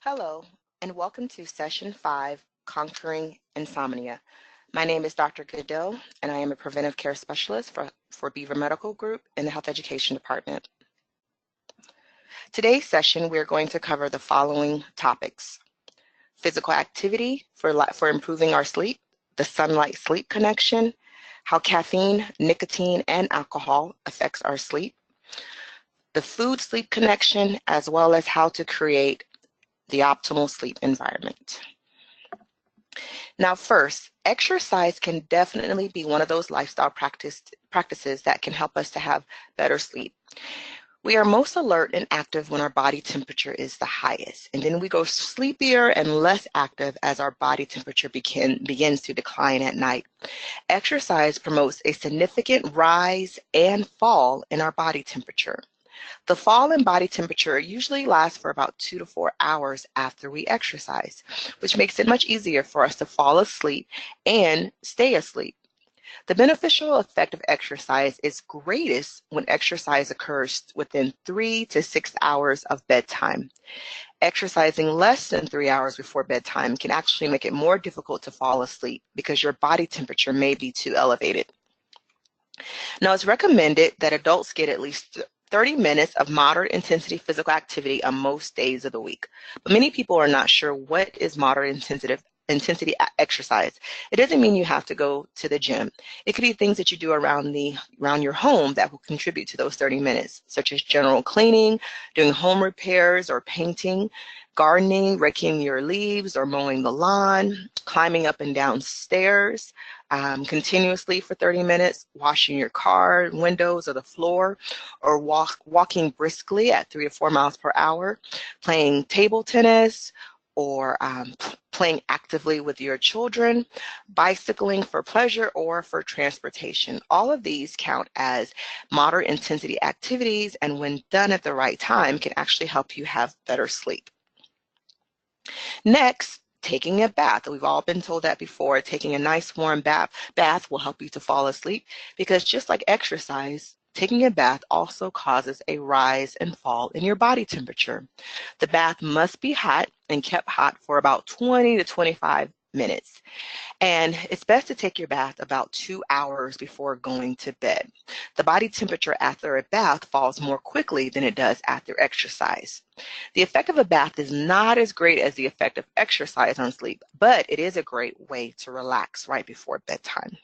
Hello, and welcome to Session 5, Conquering Insomnia. My name is Dr. Goodell, and I am a preventive care specialist for Beaver Medical Group in the Health Education Department. Today's session, we're going to cover the following topics: physical activity for improving our sleep, the sunlight-sleep connection, how caffeine, nicotine, and alcohol affects our sleep, the food-sleep connection, as well as how to create the optimal sleep environment. Now, first, exercise can definitely be one of those lifestyle practices that can help us to have better sleep. We are most alert and active when our body temperature is the highest, and then we go sleepier and less active as our body temperature begins to decline at night. Exercise promotes a significant rise and fall in our body temperature. The fall in body temperature usually lasts for about 2 to 4 hours after we exercise, which makes it much easier for us to fall asleep and stay asleep. The beneficial effect of exercise is greatest when exercise occurs within 3 to 6 hours of bedtime. Exercising less than 3 hours before bedtime can actually make it more difficult to fall asleep because your body temperature may be too elevated. Now, it's recommended that adults get at least 30 minutes of moderate intensity physical activity on most days of the week. But many people are not sure what is moderate intensity exercise. It doesn't mean you have to go to the gym. It could be things that you do around your home that will contribute to those 30 minutes, such as general cleaning, doing home repairs or painting, gardening, raking your leaves or mowing the lawn, climbing up and down stairs continuously for 30 minutes, washing your car windows or the floor, or walking briskly at 3 to 4 miles per hour, playing table tennis, or playing actively with your children, bicycling for pleasure or for transportation. All of these count as moderate intensity activities, and when done at the right time, can actually help you have better sleep. Next, taking a bath. We've all been told that before. Taking a nice warm bath will help you to fall asleep, because just like exercise, taking a bath also causes a rise and fall in your body temperature. The bath must be hot and kept hot for about 20 to 25 minutes. And it's best to take your bath about 2 hours before going to bed. The body temperature after a bath falls more quickly than it does after exercise. The effect of a bath is not as great as the effect of exercise on sleep, but it is a great way to relax right before bedtime.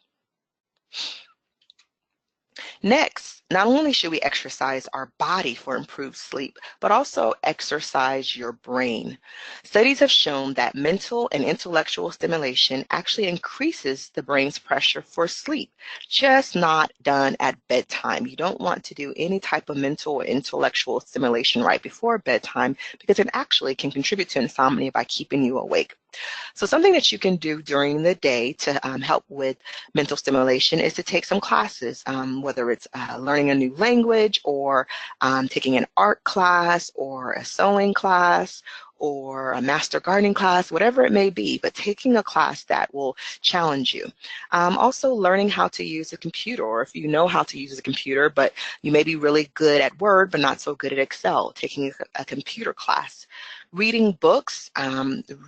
Next, not only should we exercise our body for improved sleep, but also exercise your brain. Studies have shown that mental and intellectual stimulation actually increases the brain's pressure for sleep, just not done at bedtime. You don't want to do any type of mental or intellectual stimulation right before bedtime, because it actually can contribute to insomnia by keeping you awake. So something that you can do during the day to help with mental stimulation is to take some classes, whether it's learning a new language, or taking an art class, or a sewing class, or a master gardening class, whatever it may be, but taking a class that will challenge you. Also learning how to use a computer, or if you know how to use a computer, but you may be really good at Word, but not so good at Excel, taking a computer class. Reading books,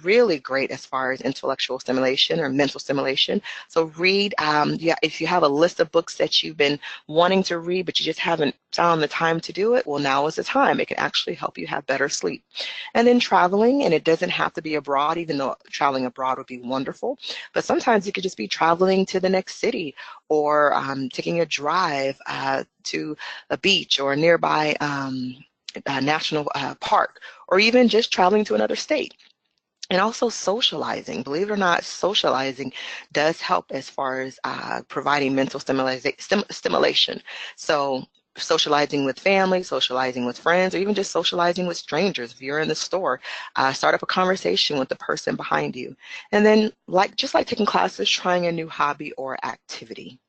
really great as far as intellectual stimulation or mental stimulation. So read, if you have a list of books that you've been wanting to read, but you just haven't found the time to do it, well, now is the time. It can actually help you have better sleep. And then traveling, and it doesn't have to be abroad, even though traveling abroad would be wonderful. But sometimes it could just be traveling to the next city, or taking a drive to a beach or a nearby national park, or even just traveling to another state. And also socializing. Believe it or not, socializing does help as far as providing mental stimulation. So socializing with family, socializing with friends, or even just socializing with strangers. If you're in the store, start up a conversation with the person behind you. And then, just like taking classes, trying a new hobby or activity.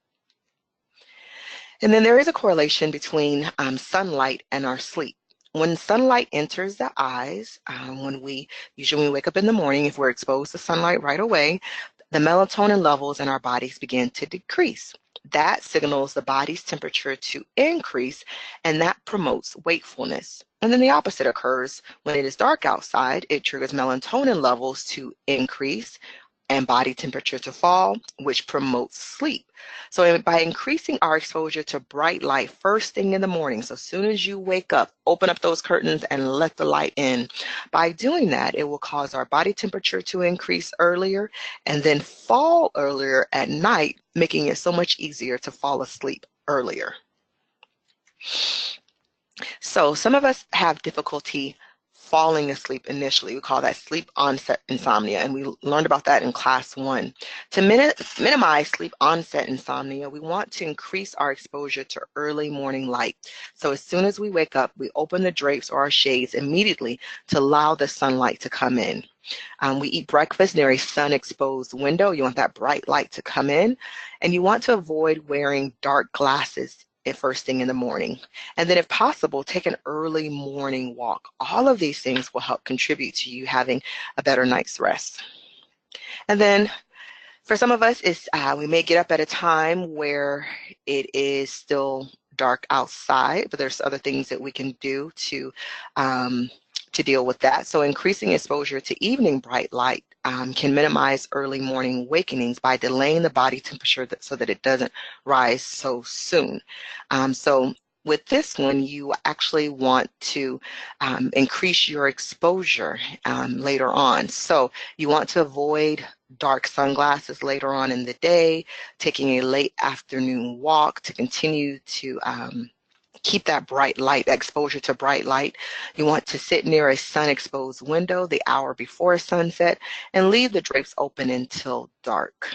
And then there is a correlation between sunlight and our sleep. When sunlight enters the eyes, when we wake up in the morning, if we're exposed to sunlight right away, the melatonin levels in our bodies begin to decrease. That signals the body's temperature to increase, and that promotes wakefulness. And then the opposite occurs when it is dark outside. It triggers melatonin levels to increase and body temperature to fall, which promotes sleep. So by increasing our exposure to bright light first thing in the morning, so as soon as you wake up, open up those curtains and let the light in. By doing that, it will cause our body temperature to increase earlier and then fall earlier at night, making it so much easier to fall asleep earlier. So some of us have difficulty falling asleep initially. We call that sleep onset insomnia, and we learned about that in class 1. To minimize sleep onset insomnia, we want to increase our exposure to early morning light. So as soon as we wake up, we open the drapes or our shades immediately to allow the sunlight to come in. We eat breakfast near a sun-exposed window. You want that bright light to come in, and you want to avoid wearing dark glasses at first thing in the morning. And then if possible, take an early morning walk. All of these things will help contribute to you having a better night's rest. And then for some of us, we may get up at a time where it is still dark outside, but there's other things that we can do to deal with that. So increasing exposure to evening bright light can minimize early morning awakenings by delaying the body temperature so that it doesn't rise so soon. So with this one, you actually want to increase your exposure later on. So you want to avoid dark sunglasses later on in the day, taking a late afternoon walk to continue to keep that bright light, exposure to bright light. You want to sit near a sun-exposed window the hour before sunset and leave the drapes open until dark.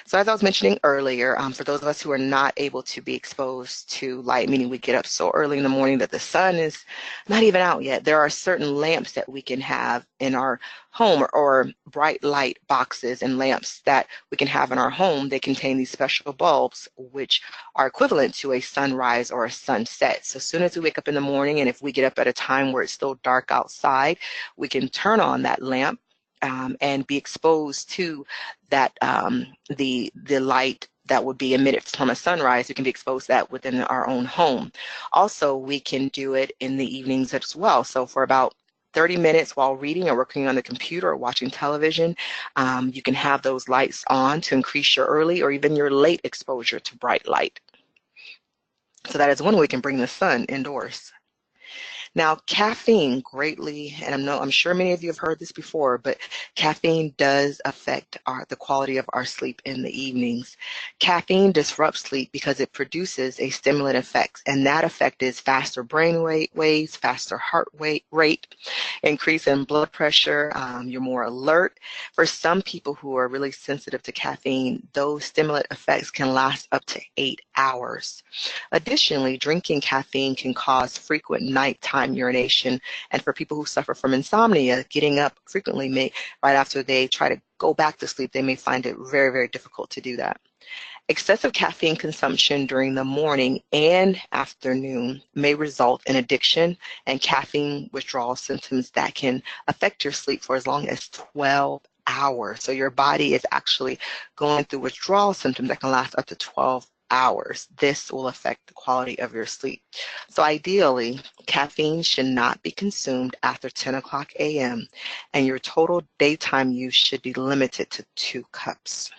So as I was mentioning earlier, for those of us who are not able to be exposed to light, meaning we get up so early in the morning that the sun is not even out yet, there are certain lamps that we can have in our home or bright light boxes and lamps that we can have in our home. They contain these special bulbs which are equivalent to a sunrise or a sunset. So as soon as we wake up in the morning, and if we get up at a time where it's still dark outside, we can turn on that lamp and be exposed to that the light that would be emitted from a sunrise. We can be exposed to that within our own home. Also, we can do it in the evenings as well. So for about 30 minutes while reading or working on the computer or watching television, you can have those lights on to increase your early or even your late exposure to bright light. So that is one way we can bring the sun indoors. Now, caffeine greatly, and I'm sure many of you have heard this before, but caffeine does affect the quality of our sleep in the evenings. Caffeine disrupts sleep because it produces a stimulant effect, and that effect is faster brain waves, faster heart rate, increase in blood pressure, you're more alert. For some people who are really sensitive to caffeine, those stimulant effects can last up to 8 hours. Additionally, drinking caffeine can cause frequent nighttime urination, and for people who suffer from insomnia, getting up frequently right after they try to go back to sleep, they may find it very, very difficult to do that. Excessive caffeine consumption during the morning and afternoon may result in addiction and caffeine withdrawal symptoms that can affect your sleep for as long as 12 hours. So your body is actually going through withdrawal symptoms that can last up to 12 hours. This will affect the quality of your sleep. So ideally, caffeine should not be consumed after 10 o'clock a.m. and your total daytime use should be limited to 2 cups.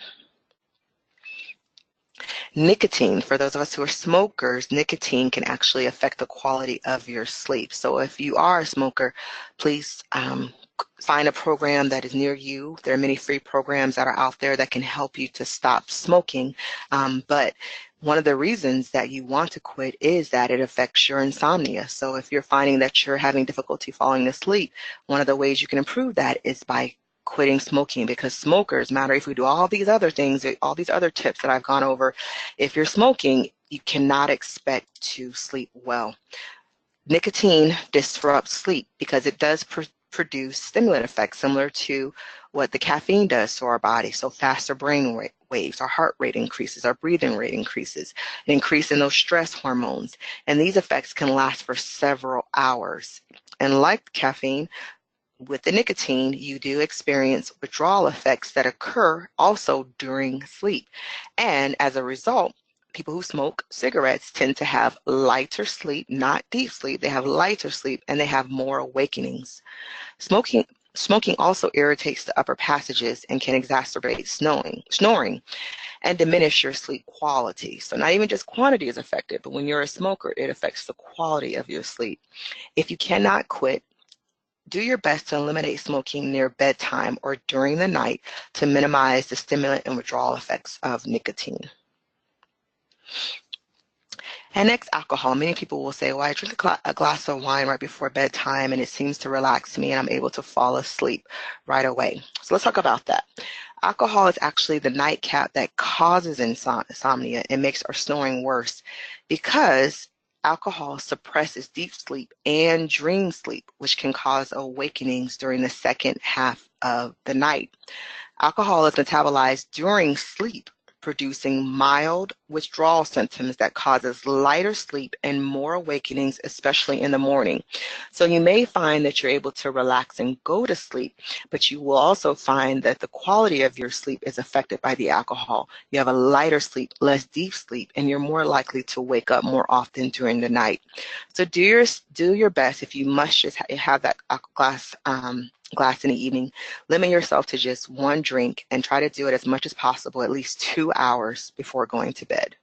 Nicotine, for those of us who are smokers, nicotine can actually affect the quality of your sleep. So if you are a smoker, please find a program that is near you. There are many free programs that are out there that can help you to stop smoking. But one of the reasons that you want to quit is that it affects your insomnia. So if you're finding that you're having difficulty falling asleep, one of the ways you can improve that is by quitting smoking, because smokers, no matter if we do all these other things, all these other tips that I've gone over, if you're smoking, you cannot expect to sleep well. Nicotine disrupts sleep because it does produce stimulant effects similar to what the caffeine does to our body. So faster brain waves, our heart rate increases, our breathing rate increases, an increase in those stress hormones. And these effects can last for several hours. And like caffeine, with the nicotine, you do experience withdrawal effects that occur also during sleep. And as a result, people who smoke cigarettes tend to have lighter sleep, not deep sleep. They have lighter sleep and they have more awakenings. Smoking Smoking also irritates the upper passages and can exacerbate snoring, and diminish your sleep quality. So not even just quantity is affected, but when you're a smoker, it affects the quality of your sleep. If you cannot quit, do your best to eliminate smoking near bedtime or during the night to minimize the stimulant and withdrawal effects of nicotine. And next, alcohol. Many people will say, well, I drink a glass of wine right before bedtime and it seems to relax me and I'm able to fall asleep right away. So let's talk about that. Alcohol is actually the nightcap that causes insomnia and makes our snoring worse because alcohol suppresses deep sleep and dream sleep, which can cause awakenings during the second half of the night. Alcohol is metabolized during sleep, producing mild withdrawal symptoms that causes lighter sleep and more awakenings, especially in the morning. So you may find that you're able to relax and go to sleep, but you will also find that the quality of your sleep is affected by the alcohol. You have a lighter sleep, less deep sleep, and you're more likely to wake up more often during the night. So do your best. If you must just have that glass in the evening, limit yourself to just one drink and try to do it as much as possible, at least 2 hours before going to bed.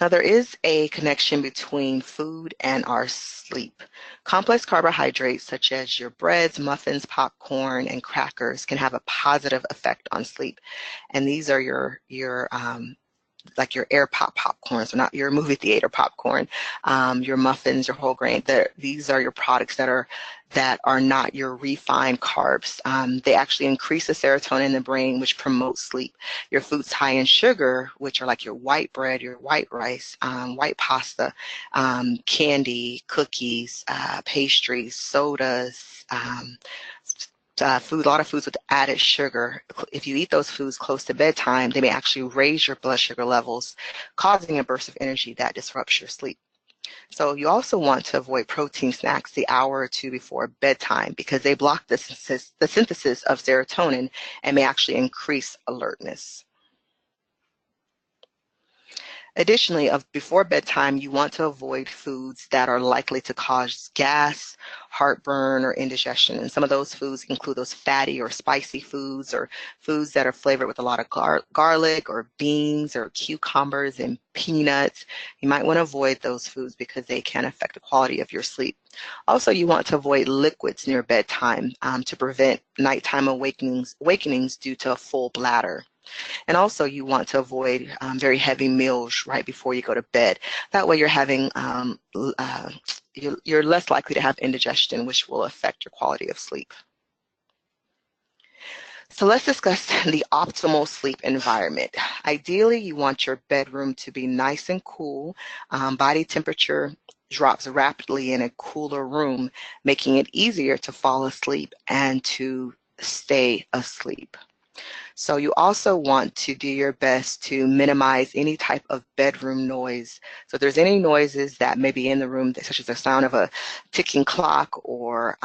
Now, there is a connection between food and our sleep. Complex carbohydrates such as your breads, muffins, popcorn, and crackers can have a positive effect on sleep. And these are like your air pop popcorn, so not your movie theater popcorn, your muffins, your whole grain. These are your products that are not your refined carbs. They actually increase the serotonin in the brain, which promotes sleep. Your foods high in sugar, which are like your white bread, your white rice, white pasta, candy, cookies, pastries, sodas, a lot of foods with added sugar. If you eat those foods close to bedtime, they may actually raise your blood sugar levels, causing a burst of energy that disrupts your sleep. So you also want to avoid protein snacks the hour or two before bedtime because they block the synthesis of serotonin and may actually increase alertness. Additionally, before bedtime, you want to avoid foods that are likely to cause gas, heartburn, or indigestion. And some of those foods include those fatty or spicy foods or foods that are flavored with a lot of garlic or beans or cucumbers and peanuts. You might want to avoid those foods because they can affect the quality of your sleep. Also, you want to avoid liquids near bedtime to prevent nighttime awakenings due to a full bladder. And also you want to avoid very heavy meals right before you go to bed. That way you're less likely to have indigestion, which will affect your quality of sleep. So let's discuss the optimal sleep environment. Ideally, you want your bedroom to be nice and cool. Body temperature drops rapidly in a cooler room, making it easier to fall asleep and to stay asleep. So you also want to do your best to minimize any type of bedroom noise. So if there's any noises that may be in the room, such as the sound of a ticking clock or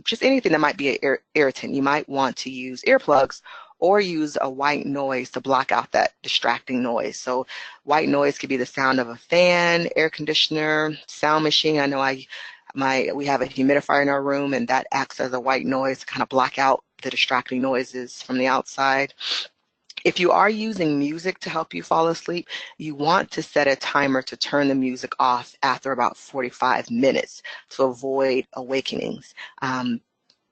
just anything that might be an irritant, you might want to use earplugs or use a white noise to block out that distracting noise. So white noise could be the sound of a fan, air conditioner, sound machine. I know we have a humidifier in our room and that acts as a white noise to kind of block out the distracting noises from the outside. If you are using music to help you fall asleep, you want to set a timer to turn the music off after about 45 minutes to avoid awakenings.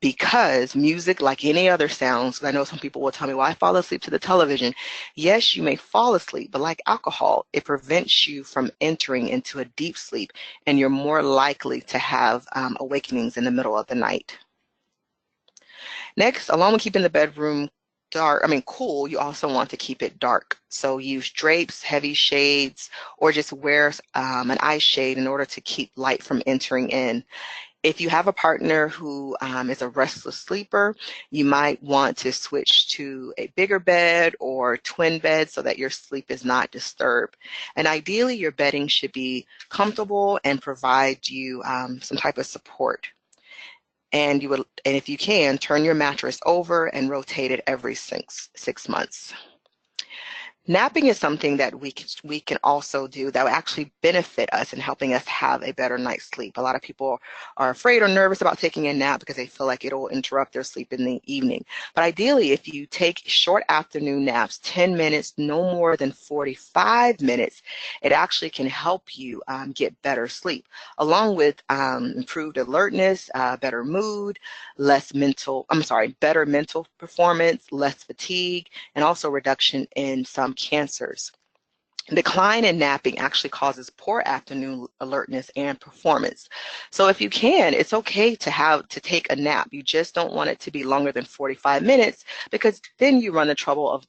Because music, like any other sounds, I know some people will tell me, well, I fall asleep to the television. Yes, you may fall asleep, but like alcohol, it prevents you from entering into a deep sleep, and you're more likely to have awakenings in the middle of the night. Next, along with keeping the bedroom cool, you also want to keep it dark. So use drapes, heavy shades, or just wear an eye shade in order to keep light from entering in. If you have a partner who is a restless sleeper, you might want to switch to a bigger bed or twin bed so that your sleep is not disturbed. And ideally, your bedding should be comfortable and provide you some type of support. And if you can, turn your mattress over and rotate it every 6 months. Napping is something that we can also do that will actually benefit us in helping us have a better night's sleep. A lot of people are afraid or nervous about taking a nap because they feel like it'll interrupt their sleep in the evening. But ideally, if you take short afternoon naps, 10 minutes, no more than 45 minutes, it actually can help you get better sleep, along with improved alertness, better mood, better mental performance, less fatigue, and also reduction in some cancers. Decline in napping actually causes poor afternoon alertness and performance. So if you can, it's okay to take a nap. You just don't want it to be longer than 45 minutes because then you run the trouble of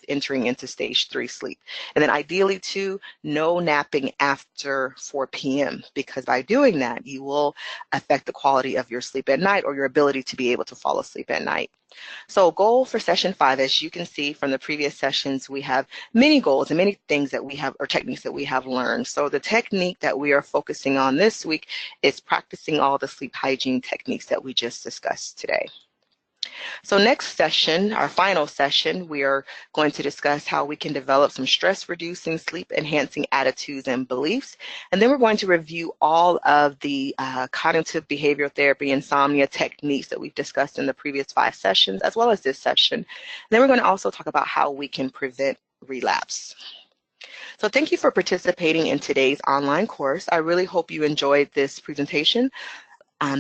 entering into stage 3 sleep. And then ideally too, no napping after 4 p.m. because by doing that, you will affect the quality of your sleep at night or your ability to be able to fall asleep at night. So goal for session 5, as you can see from the previous sessions, we have many goals and many things that we have, or techniques that we have learned. So the technique that we are focusing on this week is practicing all the sleep hygiene techniques that we just discussed today. So next session, our final session, we are going to discuss how we can develop some stress-reducing, sleep-enhancing attitudes and beliefs. And then we're going to review all of the cognitive behavioral therapy, insomnia techniques that we've discussed in the previous 5 sessions, as well as this session. And then we're going to also talk about how we can prevent relapse. So thank you for participating in today's online course. I really hope you enjoyed this presentation.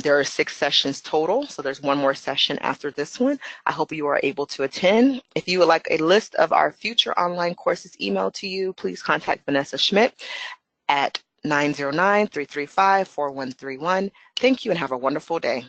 There are 6 sessions total, so there's one more session after this one. I hope you are able to attend. If you would like a list of our future online courses emailed to you, please contact Vanessa Schmidt at 909-335-4131. Thank you and have a wonderful day.